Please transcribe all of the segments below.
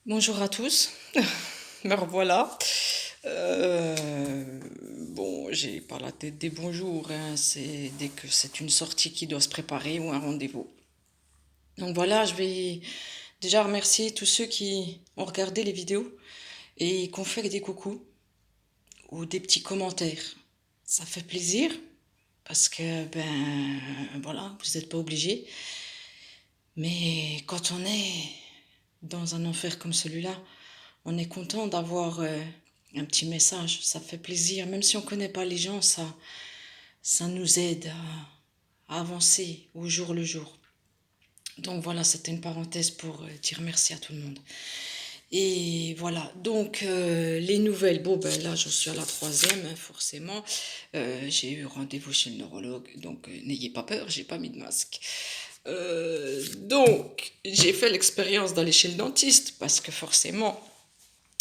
Bonjour à tous, me revoilà. Bon, j'ai pas la tête des bons jours, hein. C'est dès que c'est une sortie qui doit se préparer ou un rendez-vous. Donc voilà, je vais déjà remercier tous ceux qui ont regardé les vidéos et qui ont fait des coucous ou des petits commentaires. Ça fait plaisir parce que, ben voilà, vous n'êtes pas obligés. Mais quand on est dans un enfer comme celui-là, on est content d'avoir un petit message. Ça fait plaisir. Même si on ne connaît pas les gens, ça nous aide à avancer au jour le jour. Donc voilà, c'était une parenthèse pour dire merci à tout le monde. Et voilà, donc les nouvelles, bon ben là je suis à la troisième, hein, forcément. J'ai eu rendez-vous chez le neurologue, donc n'ayez pas peur, j'ai pas mis de masque. Donc j'ai fait l'expérience d'aller chez le dentiste, parce que forcément,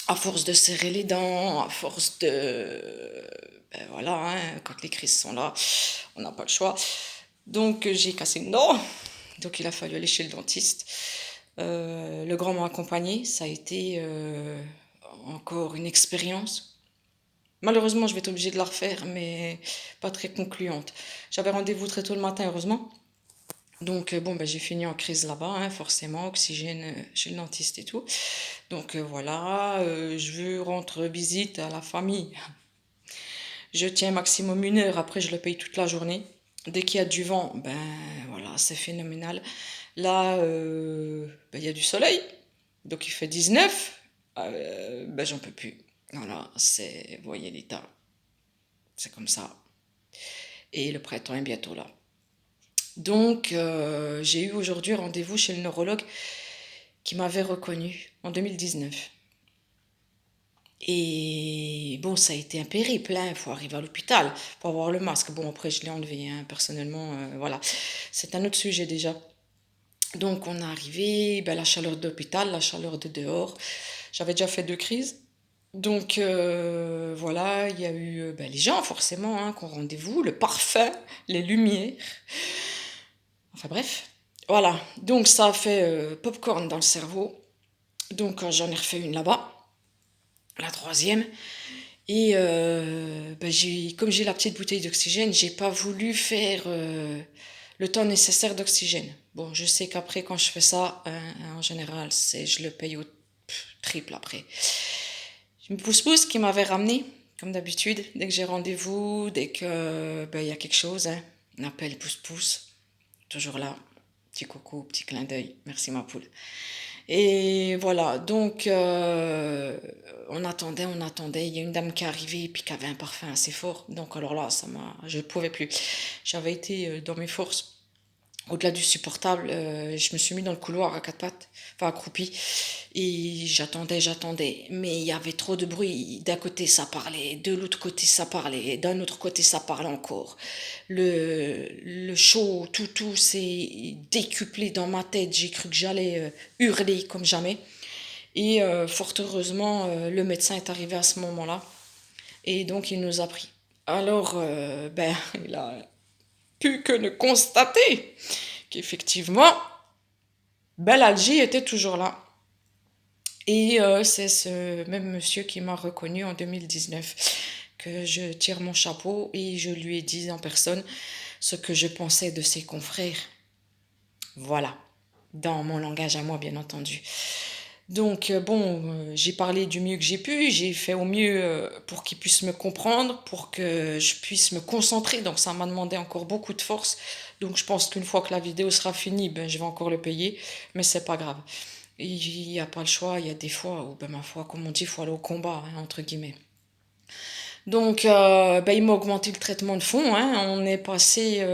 à force de serrer les dents, à force de... Ben voilà, hein, quand les crises sont là, on n'a pas le choix. Donc j'ai cassé une dent, donc il a fallu aller chez le dentiste. Le grand m'a accompagné, ça a été encore une expérience. Malheureusement, je vais être obligée de la refaire, mais pas très concluante. J'avais rendez-vous très tôt le matin, heureusement. Donc, bon, ben, j'ai fini en crise là-bas, hein, forcément, oxygène chez le dentiste et tout. Donc, voilà, je veux rendre visite à la famille. Je tiens maximum 1 heure, après je le paye toute la journée. Dès qu'il y a du vent, ben voilà, c'est phénoménal. Là, ben, il y a du soleil, donc il fait 19. Ben j'en peux plus. Voilà, c'est, vous voyez l'état, c'est comme ça. Et le printemps est bientôt là. Donc, j'ai eu aujourd'hui rendez-vous chez le neurologue qui m'avait reconnu en 2019. Et bon, ça a été un périple, il faut arriver à l'hôpital pour avoir le masque. Bon, après, je l'ai enlevé, hein, personnellement, voilà. C'est un autre sujet déjà. Donc, on est arrivé, ben, la chaleur de l'hôpital, la chaleur de dehors. J'avais déjà fait 2 crises. Donc, voilà, il y a eu ben, les gens, forcément, hein, qui ont rendez-vous, le parfum, les lumières. Enfin, bref. Voilà. Donc, ça a fait popcorn dans le cerveau. Donc, j'en ai refait une là-bas, la troisième. Et ben comme j'ai la petite bouteille d'oxygène, j'ai pas voulu faire le temps nécessaire d'oxygène. Bon, je sais qu'après, quand je fais ça, en général, je le paye au triple après. J'ai une pousse-pousse qui m'avait ramené, comme d'habitude, dès que j'ai rendez-vous, dès que ben, y a quelque chose, hein, on appelle pousse-pousse, toujours là. Petit coucou, petit clin d'œil. Merci ma poule. Et voilà, donc on attendait, on attendait. Il y a une dame qui est arrivée et puis qui avait un parfum assez fort. Donc alors là, je ne pouvais plus. J'avais été dans mes forces. Au-delà du supportable, je me suis mis dans le couloir à quatre pattes, enfin accroupi, et j'attendais. Mais il y avait trop de bruit. D'un côté, ça parlait, de l'autre côté, ça parlait, d'un autre côté, ça parlait encore. Le show, tout s'est décuplé dans ma tête. J'ai cru que j'allais hurler comme jamais. Et fort heureusement, le médecin est arrivé à ce moment-là. Et donc, il nous a pris. Alors, ben, il a pu que ne constater qu'effectivement, Belalji était toujours là. Et c'est ce même monsieur qui m'a reconnu en 2019 que je tire mon chapeau et je lui ai dit en personne ce que je pensais de ses confrères. Voilà, dans mon langage à moi, bien entendu. Donc, bon, j'ai parlé du mieux que j'ai pu, j'ai fait au mieux pour qu'il puisse me comprendre, pour que je puisse me concentrer. Donc, ça m'a demandé encore beaucoup de force. Donc, je pense qu'une fois que la vidéo sera finie, ben, je vais encore le payer, mais c'est pas grave. Il n'y a pas le choix, il y a des fois où, ben, ma foi, comme on dit, il faut aller au combat, hein, entre guillemets. Donc, ben, il m'a augmenté le traitement de fond, hein. On est passé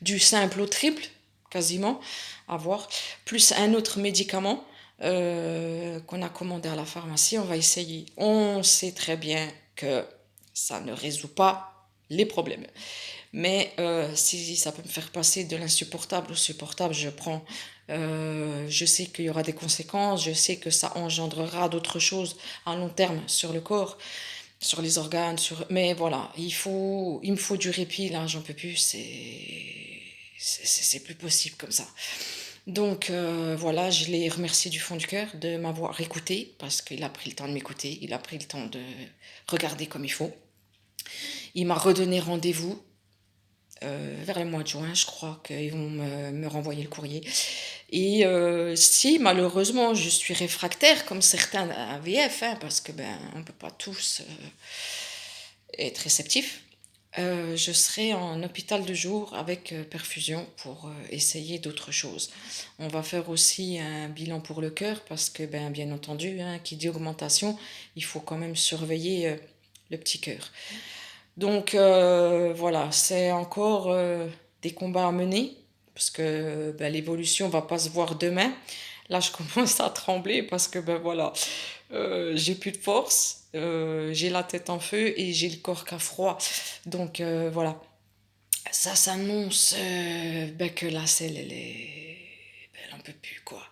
du simple au triple, quasiment, à voir, plus un autre médicament qu'on a commandé à la pharmacie. On va essayer. On sait très bien que ça ne résout pas les problèmes. Mais si ça peut me faire passer de l'insupportable au supportable, je prends. Je sais qu'il y aura des conséquences, je sais que ça engendrera d'autres choses à long terme sur le corps, sur les organes, mais voilà, il me faut du répit, là, j'en peux plus, c'est plus possible comme ça. Donc voilà, je l'ai remercié du fond du cœur de m'avoir écouté parce qu'il a pris le temps de m'écouter, il a pris le temps de regarder comme il faut. Il m'a redonné rendez-vous vers le mois de juin, je crois qu'ils vont me renvoyer le courrier. Et si malheureusement je suis réfractaire comme certains AVF, hein, parce que ben on peut pas tous être réceptifs, je serai en hôpital de jour avec perfusion pour essayer d'autres choses. On va faire aussi un bilan pour le cœur parce que ben bien entendu, hein, qui dit augmentation, il faut quand même surveiller le petit cœur. Donc voilà, c'est encore des combats à mener parce que ben, l'évolution va pas se voir demain. Là, je commence à trembler parce que ben voilà, j'ai plus de force, j'ai la tête en feu et j'ai le corps qui a froid. Donc voilà, ça s'annonce ben, que la selle, ben, elle en peut plus quoi.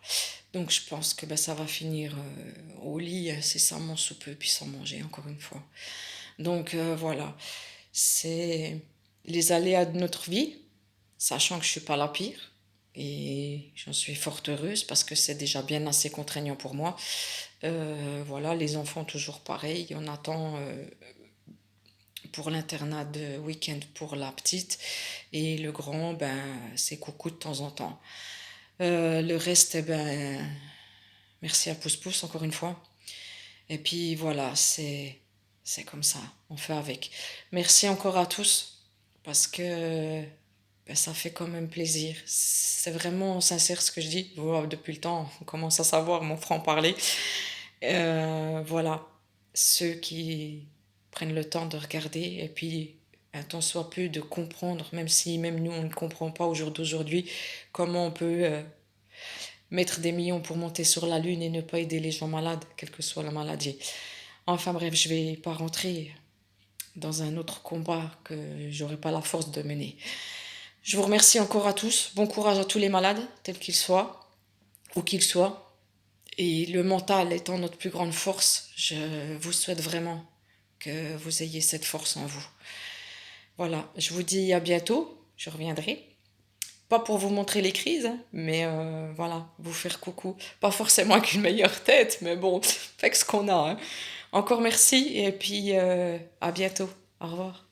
Donc je pense que ben, ça va finir au lit incessamment sous peu puis sans manger encore une fois. Donc voilà, c'est les aléas de notre vie, sachant que je suis pas la pire. Et j'en suis fort heureuse parce que c'est déjà bien assez contraignant pour moi. Voilà, les enfants toujours pareil. On attend pour l'internat de week-end pour la petite. Et le grand, ben, c'est coucou de temps en temps. Le reste, ben, merci à Pouce-Pouce encore une fois. Et puis voilà, c'est comme ça, on fait avec. Merci encore à tous parce que ben, ça fait quand même plaisir. C'est vraiment sincère ce que je dis. Voilà, depuis le temps, on commence à savoir mon franc-parler. Voilà, ceux qui prennent le temps de regarder et puis un tant soit peu de comprendre, même si même nous on ne comprend pas au jour d'aujourd'hui, comment on peut mettre des millions pour monter sur la lune et ne pas aider les gens malades, quelle que soit la maladie. Enfin bref, je vais pas rentrer dans un autre combat que j'aurais pas la force de mener. Je vous remercie encore à tous. Bon courage à tous les malades, tels qu'ils soient, où qu'ils soient. Et le mental étant notre plus grande force, je vous souhaite vraiment que vous ayez cette force en vous. Voilà, je vous dis à bientôt. Je reviendrai. Pas pour vous montrer les crises, hein, mais voilà, vous faire coucou. Pas forcément avec une meilleure tête, mais bon, fait que ce qu'on a. Hein. Encore merci et puis à bientôt. Au revoir.